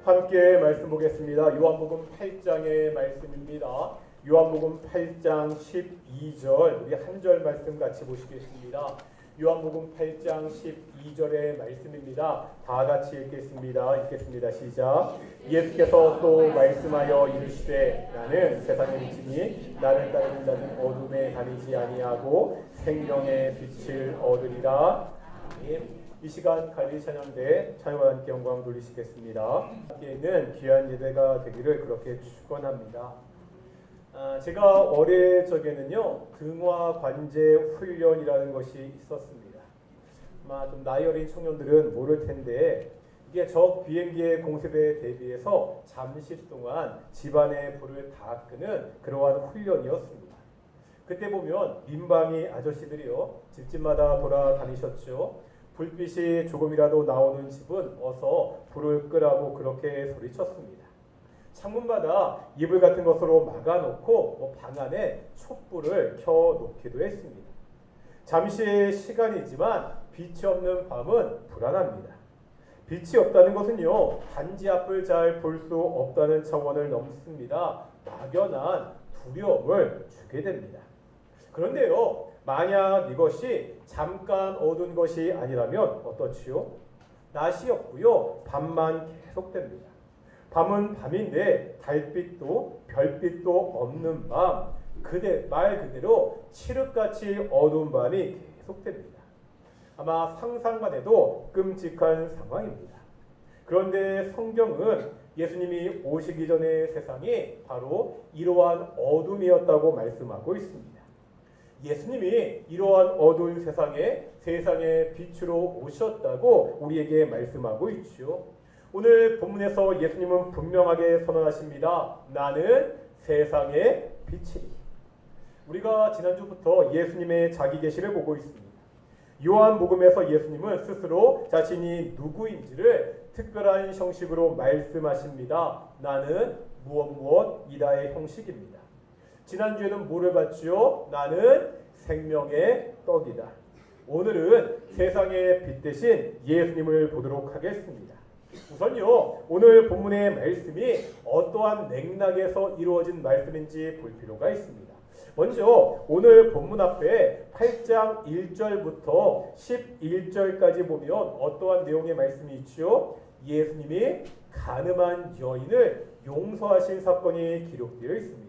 함께 말씀 보겠습니다. 요한복음 8장의 말씀입니다. 요한복음 8장 12절 우리 한 절 말씀 같이 보시겠습니다. 요한복음 8장 12절의 말씀입니다. 다 같이 읽겠습니다. 시작. 예수께서 또 말씀하여 이르시되 나는 세상의 빛이니 나를 따르는 자는 어둠에 다니지 아니하고 생명의 빛을 얻으리라. 아멘. 이 시간 갈릴리 찬양대 찬양과 함께 영광 돌리시겠습니다. 함께는 귀한 예배가 되기를 그렇게 축원합니다. 제가 어릴 적에는요 등화 관제 훈련이라는 것이 있었습니다. 아마 좀 나이 어린 청년들은 모를 텐데 이게 적 비행기의 공습에 대비해서 잠시 동안 집안의 불을 다 끄는 그러한 훈련이었습니다. 그때 보면 민방위 아저씨들이요 집집마다 돌아다니셨죠. 불빛이 조금이라도 나오는 집은 어서 불을 끄라고 그렇게 소리쳤습니다. 창문마다 이불 같은 것으로 막아놓고 방 안에 촛불을 켜놓기도 했습니다. 잠시의 시간이지만 빛이 없는 밤은 불안합니다. 빛이 없다는 것은요 단지 앞을 잘 볼 수 없다는 차원을 넘습니다. 막연한 두려움을 주게 됩니다. 그런데요 만약 이것이 잠깐 어두운 것이 아니라면 어떻지요? 낮이 없고요 밤만 계속됩니다. 밤은 밤인데 달빛도 별빛도 없는 밤, 말 그대로 칠흑같이 어두운 밤이 계속됩니다. 아마 상상만 해도 끔찍한 상황입니다. 그런데 성경은 예수님이 오시기 전의 세상이 바로 이러한 어둠이었다고 말씀하고 있습니다. 예수님이 이러한 어두운 세상의 빛으로 오셨다고 우리에게 말씀하고 있죠. 오늘 본문에서 예수님은 분명하게 선언하십니다. 나는 세상의 빛이니. 우리가 지난주부터 예수님의 자기 계시를 보고 있습니다. 요한복음에서 예수님은 스스로 자신이 누구인지를 특별한 형식으로 말씀하십니다. 나는 무엇이다의 형식입니다. 지난주에는 뭐를 봤죠? 나는 생명의 떡이다. 오늘은 세상의 빛 대신 예수님을 보도록 하겠습니다. 우선요 오늘 본문의 말씀이 어떠한 맥락에서 이루어진 말씀인지 볼 필요가 있습니다. 먼저 오늘 본문 앞에 8장 1절부터 11절까지 보면 어떠한 내용의 말씀이 있죠? 예수님이 간음한 여인을 용서하신 사건이 기록되어 있습니다.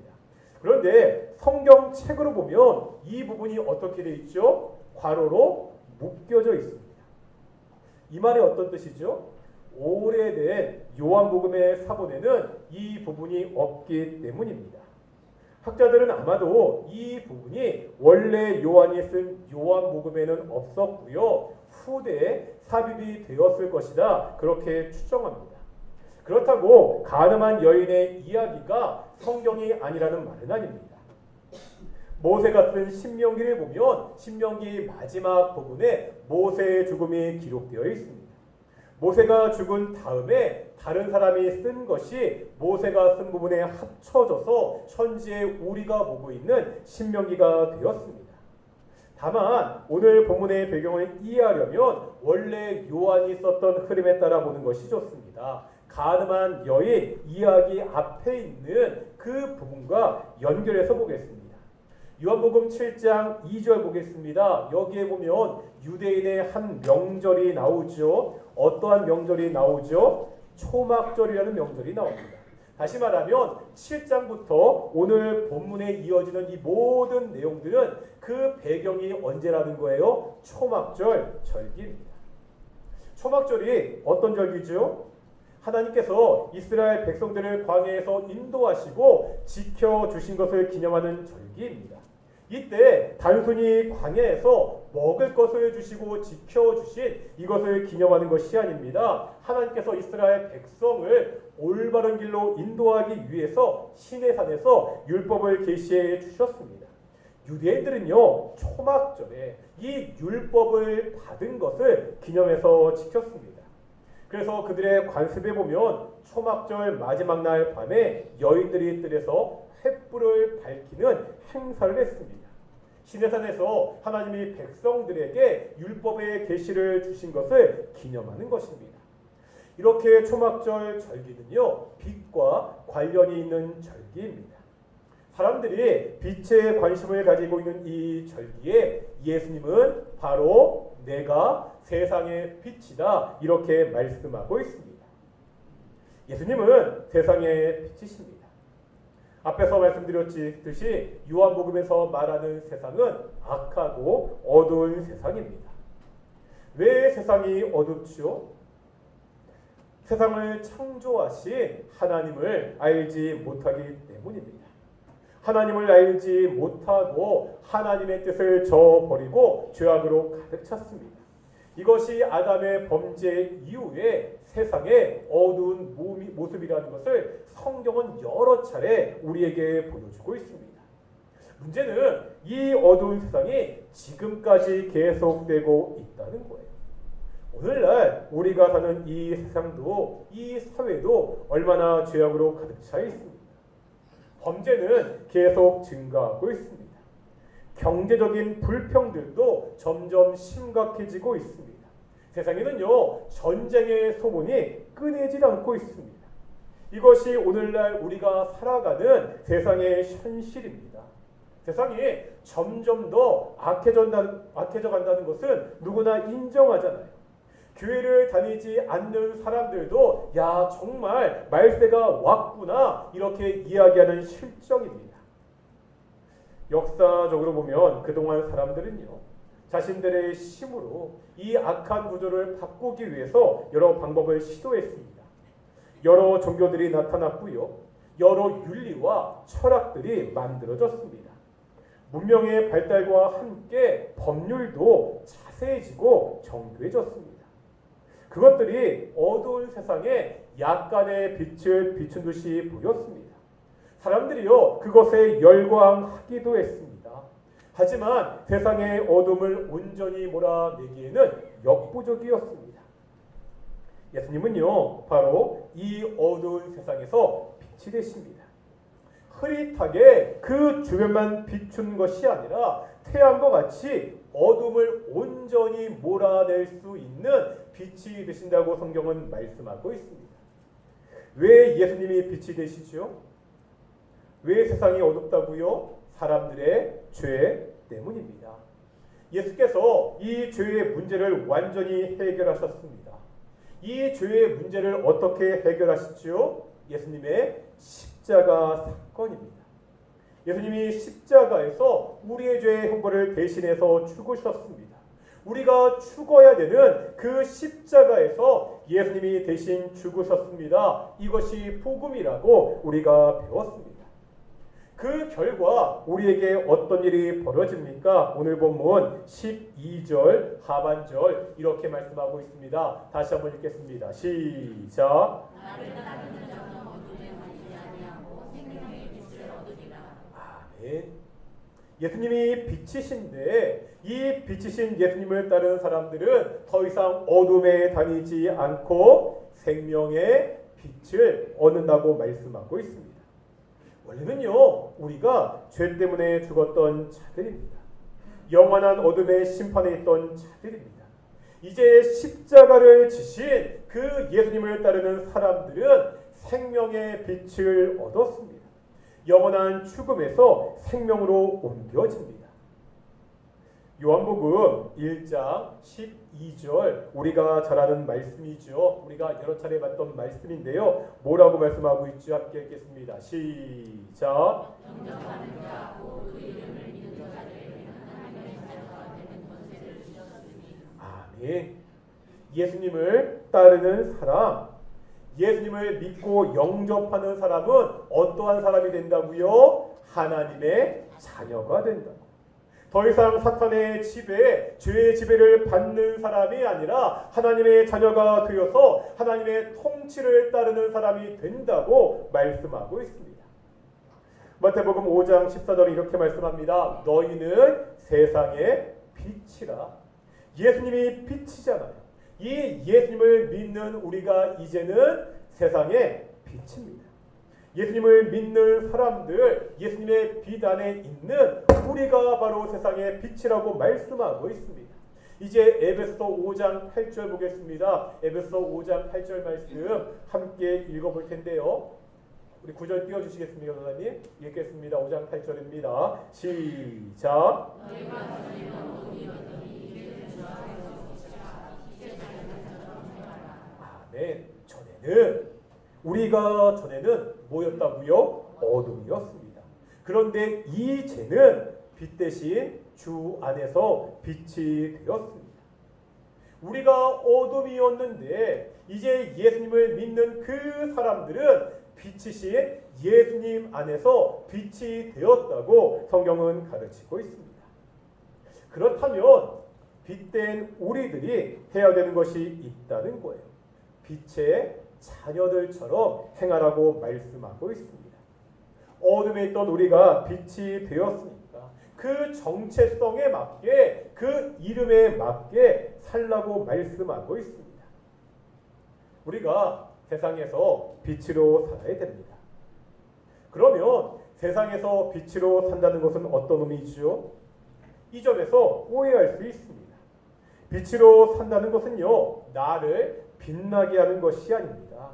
그런데 성경책으로 보면 이 부분이 어떻게 되어 있죠? 괄호로 묶여져 있습니다. 이 말이 어떤 뜻이죠? 오래된 요한복음의 사본에는 이 부분이 없기 때문입니다. 학자들은 아마도 이 부분이 원래 요한이 쓴 요한복음에는 없었고요. 후대에 삽입이 되었을 것이다. 그렇게 추정합니다. 그렇다고 간음한 여인의 이야기가 성경이 아니라는 말은 아닙니다. 모세가 쓴 신명기를 보면 신명기 마지막 부분에 모세의 죽음이 기록되어 있습니다. 모세가 죽은 다음에 다른 사람이 쓴 것이 모세가 쓴 부분에 합쳐져서 천지에 우리가 보고 있는 신명기가 되었습니다. 다만 오늘 본문의 배경을 이해하려면 원래 요한이 썼던 흐름에 따라 보는 것이 좋습니다. 간음한 여인 이야기 앞에 있는 그 부분과 연결해서 보겠습니다. 요한복음 7장 2절 보겠습니다. 여기에 보면 유대인의 한 명절이 나오죠. 어떠한 명절이 나오죠? 초막절이라는 명절이 나옵니다. 다시 말하면 7장부터 오늘 본문에 이어지는 이 모든 내용들은 그 배경이 언제라는 거예요? 초막절 절기입니다. 초막절이 어떤 절기죠? 하나님께서 이스라엘 백성들을 광야에서 인도하시고 지켜주신 것을 기념하는 절기입니다. 이때 단순히 광야에서 먹을 것을 주시고 지켜주신 이것을 기념하는 것이 아닙니다. 하나님께서 이스라엘 백성을 올바른 길로 인도하기 위해서 시내산에서 율법을 계시해 주셨습니다. 유대인들은요 초막절에 이 율법을 받은 것을 기념해서 지켰습니다. 그래서 그들의 관습에 보면 초막절 마지막 날 밤에 여인들이 뜰에서 횃불을 밝히는 행사를 했습니다. 시내산에서 하나님이 백성들에게 율법의 계시를 주신 것을 기념하는 것입니다. 이렇게 초막절 절기는요, 빛과 관련이 있는 절기입니다. 사람들이 빛에 관심을 가지고 있는 이 절기에 예수님은 바로 내가 세상의 빛이다 이렇게 말씀하고 있습니다. 예수님은 세상의 빛이십니다. 앞에서 말씀드렸듯이 요한복음에서 말하는 세상은 악하고 어두운 세상입니다. 왜 세상이 어둡죠? 세상을 창조하신 하나님을 알지 못하기 때문입니다. 하나님을 알지 못하고 하나님의 뜻을 저버리고 죄악으로 가득 찼습니다. 이것이 아담의 범죄 이후에 세상의 어두운 모습이라는 것을 성경은 여러 차례 우리에게 보여주고 있습니다. 문제는 이 어두운 세상이 지금까지 계속되고 있다는 거예요. 오늘날 우리가 사는 이 세상도 이 사회도 얼마나 죄악으로 가득 차 있습니다. 범죄는 계속 증가하고 있습니다. 경제적인 불평들도 점점 심각해지고 있습니다. 세상에는요, 전쟁의 소문이 끊이질 않고 있습니다. 이것이 오늘날 우리가 살아가는 세상의 현실입니다. 세상이 점점 더 악해져 간다는 것은 누구나 인정하잖아요. 교회를 다니지 않는 사람들도 야 정말 말세가 왔구나 이렇게 이야기하는 실정입니다. 역사적으로 보면 그동안 사람들은요 자신들의 힘으로 이 악한 구조를 바꾸기 위해서 여러 방법을 시도했습니다. 여러 종교들이 나타났고요. 여러 윤리와 철학들이 만들어졌습니다. 문명의 발달과 함께 법률도 자세해지고 정교해졌습니다. 그것들이 어두운 세상에 약간의 빛을 비춘 듯이 보였습니다. 사람들이요 그것에 열광하기도 했습니다. 하지만 세상의 어둠을 온전히 몰아내기에는 역부족이었습니다. 예수님은요 바로 이 어두운 세상에서 빛이 되십니다. 흐릿하게 그 주변만 비춘 것이 아니라 태양과 같이 어둠을 온전히 몰아낼 수 있는 빛이 되신다고 성경은 말씀하고 있습니다. 왜 예수님이 빛이 되시죠? 왜 세상이 어둡다고요? 사람들의 죄 때문입니다. 예수께서 이 죄의 문제를 완전히 해결하셨습니다. 이 죄의 문제를 어떻게 해결하시죠? 예수님의 십자가 사건입니다. 예수님이 십자가에서 우리의 죄의 형벌을 대신해서 죽으셨습니다. 우리가 죽어야 되는 그 십자가에서 예수님이 대신 죽으셨습니다. 이것이 복음이라고 우리가 배웠습니다. 그 결과 우리에게 어떤 일이 벌어집니까? 오늘 본문 12절 하반절 이렇게 말씀하고 있습니다. 다시 한번 읽겠습니다. 시작. 아멘. 예수님이 빛이신데 이 빛이신 예수님을 따르는 사람들은 더 이상 어둠에 다니지 않고 생명의 빛을 얻는다고 말씀하고 있습니다. 원래는요 우리가 죄 때문에 죽었던 자들입니다. 영원한 어둠의 심판에 있던 자들입니다. 이제 십자가를 지신 그 예수님을 따르는 사람들은 생명의 빛을 얻었습니다. 영원한 죽음에서 생명으로 옮겨집니다. 요한복음 1장 12절 우리가 잘 아는 말씀이죠. 우리가 여러 차례 봤던 말씀인데요. 뭐라고 말씀하고 있죠? 함께 읽겠습니다. 시작. 아멘. 예수님을 따르는 사람, 예수님을 믿고 영접하는 사람은 어떠한 사람이 된다고요? 하나님의 자녀가 된다. 더 이상 사탄의 지배, 죄의 지배를 받는 사람이 아니라 하나님의 자녀가 되어서 하나님의 통치를 따르는 사람이 된다고 말씀하고 있습니다. 마태복음 5장 14절에 이렇게 말씀합니다. 너희는 세상의 빛이라. 예수님이 빛이잖아요. 이 예수님을 믿는 우리가 이제는 세상의 빛입니다. 예수님을 믿는 사람들, 예수님의 빛 안에 있는 우리가 바로 세상의 빛이라고 말씀하고 있습니다. 이제 에베소서 5장 8절 보겠습니다. 에베소서 5장 8절 말씀 함께 읽어볼 텐데요. 우리 9절 띄워주시겠습니까, 선생님? 읽겠습니다. 5장 8절입니다. 시작. 아멘. 우리가 전에는 뭐였다고요? 어둠이었습니다. 그런데 이제는 빛 대신 주 안에서 빛이 되었습니다. 우리가 어둠이었는데 이제 예수님을 믿는 그 사람들은 빛이신 예수님 안에서 빛이 되었다고 성경은 가르치고 있습니다. 그렇다면 빛된 우리들이 해야 되는 것이 있다는 거예요. 빛의 자녀들처럼 행하라고 말씀하고 있습니다. 어둠에 있던 우리가 빛이 되었으니까 그 정체성에 맞게 그 이름에 맞게 살라고 말씀하고 있습니다. 우리가 세상에서 빛으로 살아야 됩니다. 그러면 세상에서 빛으로 산다는 것은 어떤 의미죠? 이 점에서 오해할 수 있습니다. 빛으로 산다는 것은요, 나를 빛나게 하는 것이 아닙니다.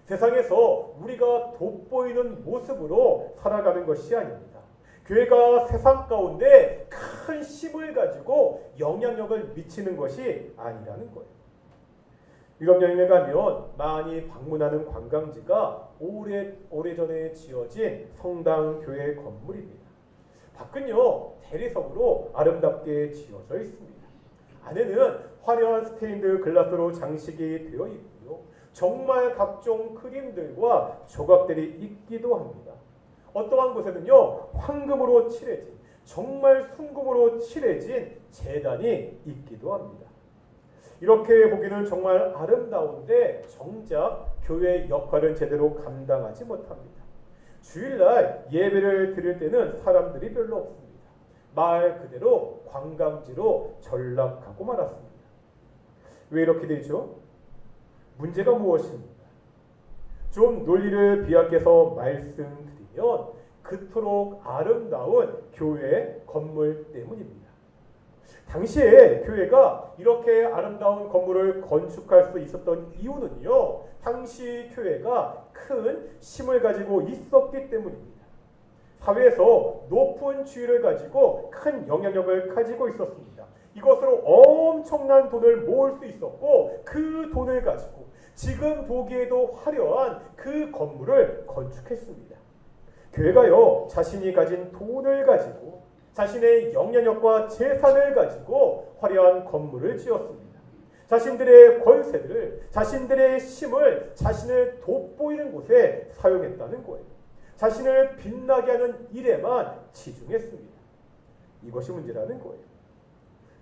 세상에서 우리가 돋보이는 모습으로 살아가는 것이 아닙니다. 교회가 세상 가운데 큰 힘을 가지고 영향력을 미치는 것이 아니라는 거예요. 유럽 여행에 가면 많이 방문하는 관광지가 오래전에 지어진 성당 교회 건물입니다. 밖은요, 대리석으로 아름답게 지어져 있습니다. 안에는 화려한 스테인드 글라스로 장식이 되어 있고요. 정말 각종 그림들과 조각들이 있기도 합니다. 어떠한 곳에는요, 황금으로 칠해진, 정말 순금으로 칠해진 제단이 있기도 합니다. 이렇게 보기는 정말 아름다운데 정작 교회의 역할은 제대로 감당하지 못합니다. 주일날 예배를 드릴 때는 사람들이 별로 없습니다. 말 그대로 관광지로 전락하고 말았습니다. 왜 이렇게 되죠? 문제가 무엇입니까? 좀 논리를 비약해서 말씀드리면 그토록 아름다운 교회 건물 때문입니다. 당시에 교회가 이렇게 아름다운 건물을 건축할 수 있었던 이유는요, 당시 교회가 큰 힘을 가지고 있었기 때문입니다. 사회에서 높은 지위를 가지고 큰 영향력을 가지고 있었습니다. 이것으로 엄청난 돈을 모을 수 있었고 그 돈을 가지고 지금 보기에도 화려한 그 건물을 건축했습니다. 교회가요, 자신이 가진 돈을 가지고 자신의 영향력과 재산을 가지고 화려한 건물을 지었습니다. 자신들의 권세를, 자신들의 힘을 자신을 돋보이는 곳에 사용했다는 거예요. 자신을 빛나게 하는 일에만 치중했습니다. 이것이 문제라는 거예요.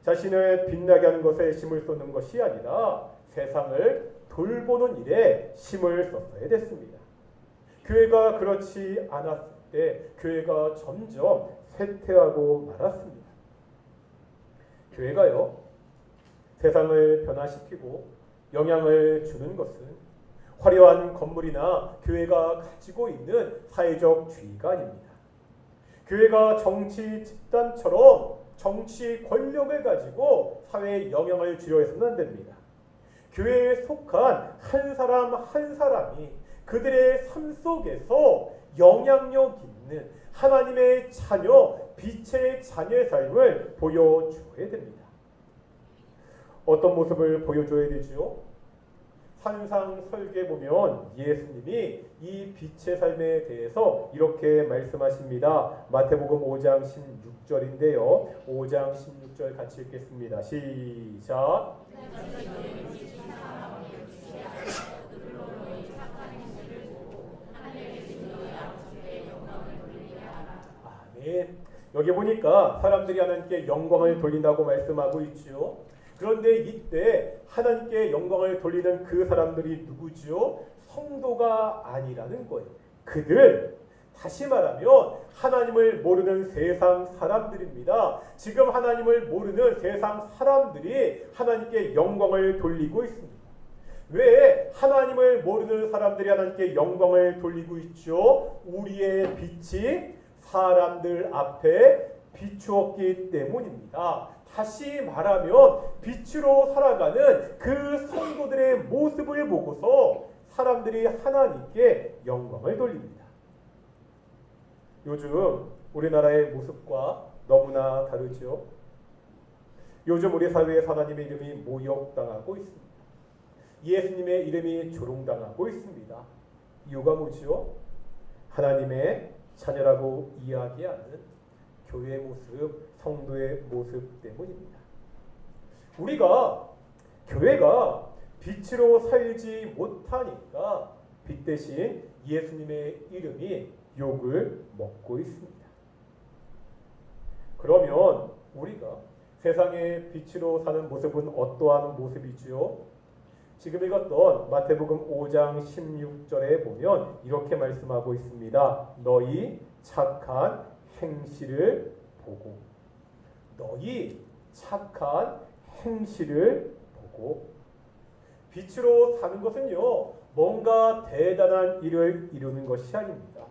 자신을 빛나게 하는 것에 힘을 쏟는 것이 아니라 세상을 돌보는 일에 힘을 썼어야 됐습니다. 교회가 그렇지 않았을 때 교회가 점점 쇠퇴하고 말았습니다. 교회가요, 세상을 변화시키고 영향을 주는 것은 화려한 건물이나 교회가 가지고 있는 사회적 지위가 아닙니다. 교회가 정치 집단처럼 정치 권력을 가지고 사회에 영향을 주려 해서는 안 됩니다. 교회에 속한 한 사람 한 사람이 그들의 삶 속에서 영향력 있는 하나님의 자녀, 빛의 자녀의 삶을 보여줘야 됩니다. 어떤 모습을 보여줘야 되죠? 산상설계 보면 예수님이 이 빛의 삶에 대해서 이렇게 말씀하십니다. 마태복음 5장 16절인데요. 5장 16절 같이 읽겠습니다. 시작. 아멘. 여기 보니까 사람들이 하나님께 영광을 돌린다고 말씀하고 있죠. 그런데 이때 하나님께 영광을 돌리는 그 사람들이 누구죠? 성도가 아니라는 거예요. 그들, 다시 말하면 하나님을 모르는 세상 사람들입니다. 지금 하나님을 모르는 세상 사람들이 하나님께 영광을 돌리고 있습니다. 왜 하나님을 모르는 사람들이 하나님께 영광을 돌리고 있죠? 우리의 빛이 사람들 앞에 비추었기 때문입니다. 다시 말하면 빛으로 살아가는 그 성도들의 모습을 보고서 사람들이 하나님께 영광을 돌립니다. 요즘 우리나라의 모습과 너무나 다르죠. 요즘 우리 사회에 하나님의 이름이 모욕당하고 있습니다. 예수님의 이름이 조롱당하고 있습니다. 이유가 뭐죠? 하나님의 자녀라고 이야기하는 교회의 모습, 성도의 모습 때문입니다. 우리가 교회가 빛으로 살지 못하니까 빛 대신 예수님의 이름이 욕을 먹고 있습니다. 그러면 우리가 세상의 빛으로 사는 모습은 어떠한 모습이지요? 지금 읽었던 마태복음 5장 16절에 보면 이렇게 말씀하고 있습니다. 너희 착한 행실을 보고, 너희 착한 행실을 보고. 빛으로 사는 것은요, 뭔가 대단한 일을 이루는 것이 아닙니다.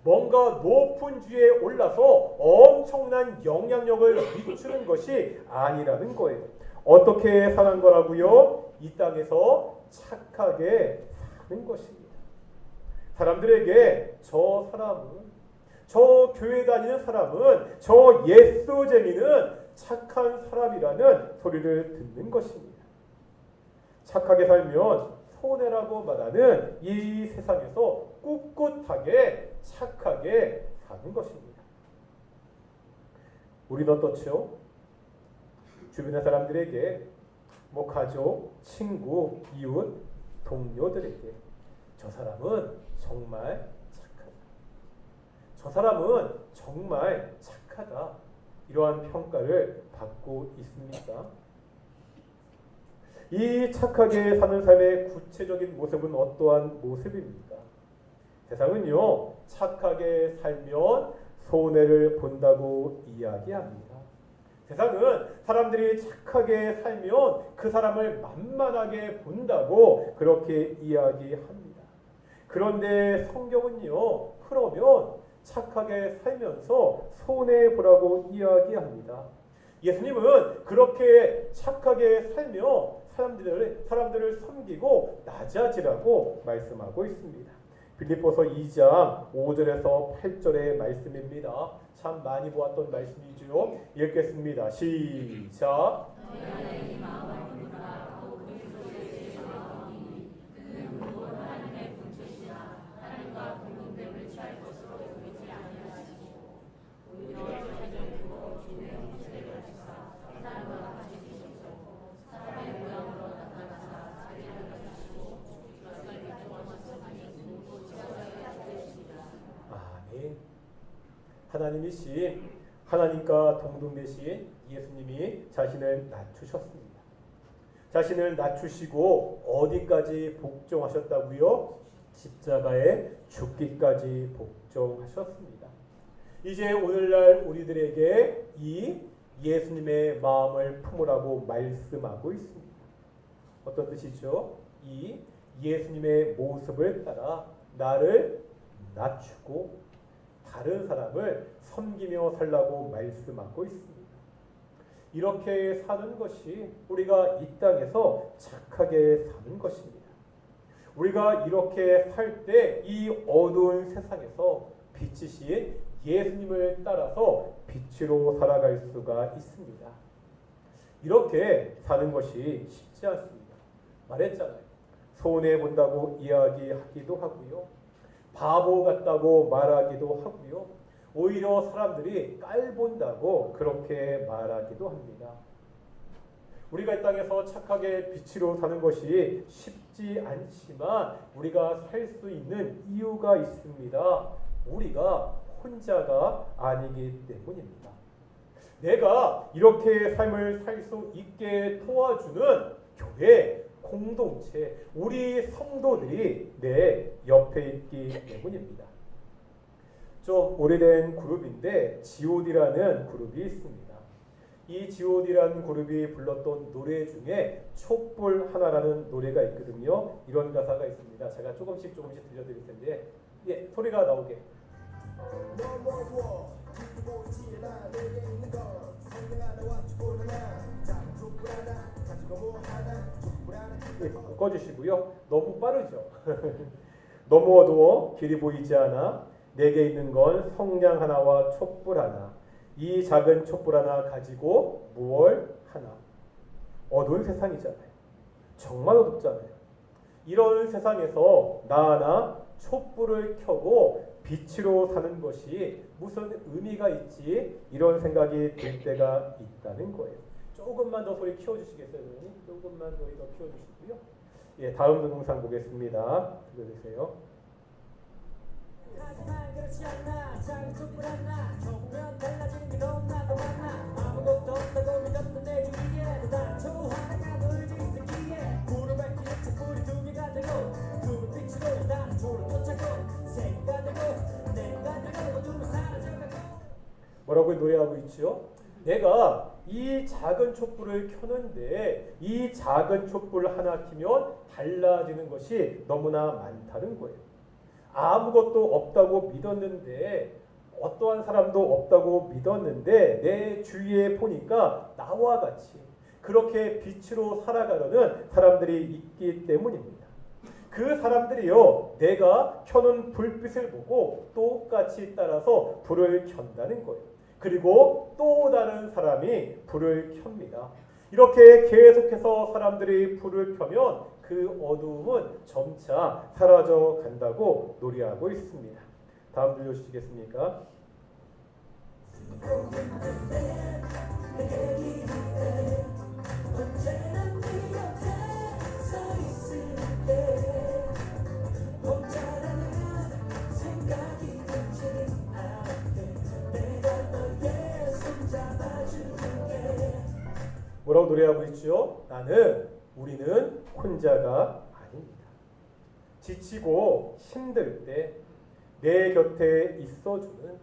뭔가 높은 주에 올라서 엄청난 영향력을 미치는 것이 아니라는 거예요. 어떻게 사는 거라고요? 이 땅에서 착하게 사는 것입니다. 사람들에게 저 사람은, 저 교회 다니는 사람은, 저 예수쟁이는 착한 사람이라는 소리를 듣는 것입니다. 착하게 살면 손해라고 말하는 이 세상에서 꿋꿋하게 착하게 사는 것입니다. 우리는 어떻죠? 주변의 사람들에게, 가족, 친구, 이웃, 동료들에게 저 사람은 정말 착하다, 저 사람은 정말 착하다, 이러한 평가를 받고 있습니까? 이 착하게 사는 삶의 구체적인 모습은 어떠한 모습입니까? 세상은요, 착하게 살면 손해를 본다고 이야기합니다. 세상은 사람들이 착하게 살면 그 사람을 만만하게 본다고 그렇게 이야기합니다. 그런데 성경은요, 그러면 착하게 살면서 손해보라고 이야기합니다. 예수님은 그렇게 착하게 살며 사람들을 섬기고 낮아지라고 말씀하고 있습니다. 빌립보서 2장 5절에서 8절의 말씀입니다. 참 많이 보았던 말씀이죠. 읽겠습니다. 시작. 하나님이신, 하나님과 동등되신 예수님이 자신을 낮추셨습니다. 자신을 낮추시고 어디까지 복종하셨다고요? 십자가에 죽기까지 복종하셨습니다. 이제 오늘날 우리들에게 이 예수님의 마음을 품으라고 말씀하고 있습니다. 어떤 뜻이죠? 이 예수님의 모습을 따라 나를 낮추고 다른 사람을 섬기며 살라고 말씀하고 있습니다. 이렇게 사는 것이 우리가 이 땅에서 착하게 사는 것입니다. 우리가 이렇게 살 때 이 어두운 세상에서 빛이신 예수님을 따라서 빛으로 살아갈 수가 있습니다. 이렇게 사는 것이 쉽지 않습니다. 말했잖아요. 손해본다고 이야기하기도 하고요. 바보 같다고 말하기도 하고요. 오히려 사람들이 깔본다고 그렇게 말하기도 합니다. 우리가 이 땅에서 착하게 빛으로 사는 것이 쉽지 않지만 우리가 살 수 있는 이유가 있습니다. 우리가 혼자가 아니기 때문입니다. 내가 이렇게 삶을 살 수 있게 도와주는 교회, 공동체, 우리 성도들이 내 옆에 있기 때문입니다. 좀 오래된 그룹인데 G.O.D라는 그룹이 있습니다. 이 G.O.D라는 그룹이 불렀던 노래 중에 촛불 하나라는 노래가 있거든요. 이런 가사가 있습니다. 제가 조금씩 들려드릴 텐데, 소리가 나오게. 네, 꺼주시고요. 너무 빠르죠. 너무 어두워 길이 보이지 않아 내게 있는 건 성냥 하나와 촛불 하나. 이 작은 촛불 하나 가지고 무얼 하나. 어두운 세상이잖아요. 정말 어둡잖아요. 이런 세상에서 나 하나 촛불을 켜고 빛으로 사는 것이 무슨 의미가 있지? 이런 생각이 들 때가 있다는 거예요. 조금만 더 소리 키워주시겠어요, 선생님? 조금만 더 키워주시고요. 예, 다음 동영상 보겠습니다. 들려주세요. 하지만 그렇지 않나 작은 촛불 하나 켜보면 달라지는 게 너무나도 많아 아무것도 없다고 믿었던 내 주위에 다른 초 하나가 놀지 있기에 불을 밝히는 촛불이 두 개가 되고 두 빛으로 다른 초를 쫓아고 새가 되고 내가 되고 어둠은 사라져가고 뭐라고 노래하고 있죠? 내가 이 작은 촛불을 켜는데 이 작은 촛불 하나 켜면 달라지는 것이 너무나 많다는 거예요. 아무것도 없다고 믿었는데 어떠한 사람도 없다고 믿었는데 내 주위에 보니까 나와 같이 그렇게 빛으로 살아가려는 사람들이 있기 때문입니다. 그 사람들이요 내가 켜놓은 불빛을 보고 똑같이 따라서 불을 켠다는 거예요. 그리고 또 다른 사람이 불을 켭니다. 이렇게 계속해서 사람들이 불을 켜면 그 어두움은 점차 사라져 간다고 노래하고 있습니다. 다음 들려주시겠습니까? 뭐라고 노래하고 있죠? 우리는 혼자가 아닙니다. 지치고 힘들 때 내 곁에 있어주는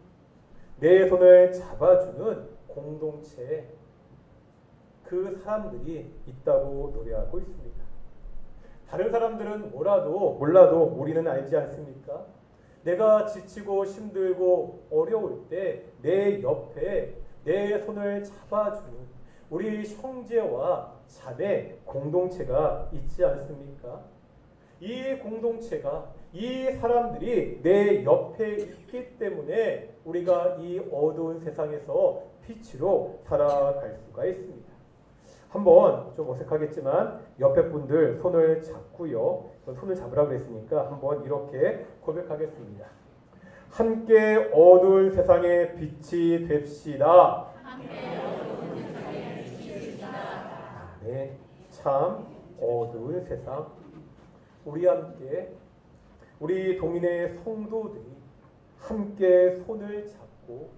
내 손을 잡아주는 공동체 그 사람들이 있다고 노래하고 있습니다. 다른 사람들은 몰라도 우리는 알지 않습니까? 내가 지치고 힘들고 어려울 때 내 옆에 내 손을 잡아주는 우리 형제와 자매 공동체가 있지 않습니까? 이 공동체가 이 사람들이 내 옆에 있기 때문에 우리가 이 어두운 세상에서 빛으로 살아갈 수가 있습니다. 한번 좀 어색하겠지만 옆에 분들 손을 잡고요. 손을 잡으라고 그랬으니까 한번 이렇게 고백하겠습니다. 함께 어두운 세상의 빛이 됩시다. 네, 참 어두운 세상 우리 함께 우리 동인의 성도들이 함께 손을 잡고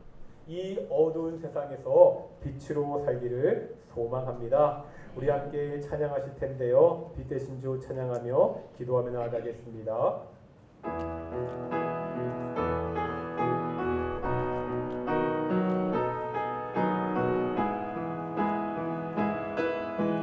이 어두운 세상에서 빛으로 살기를 소망합니다. 우리 함께 찬양하실 텐데요. 빛 대신 주 찬양하며 기도하며 나아가겠습니다.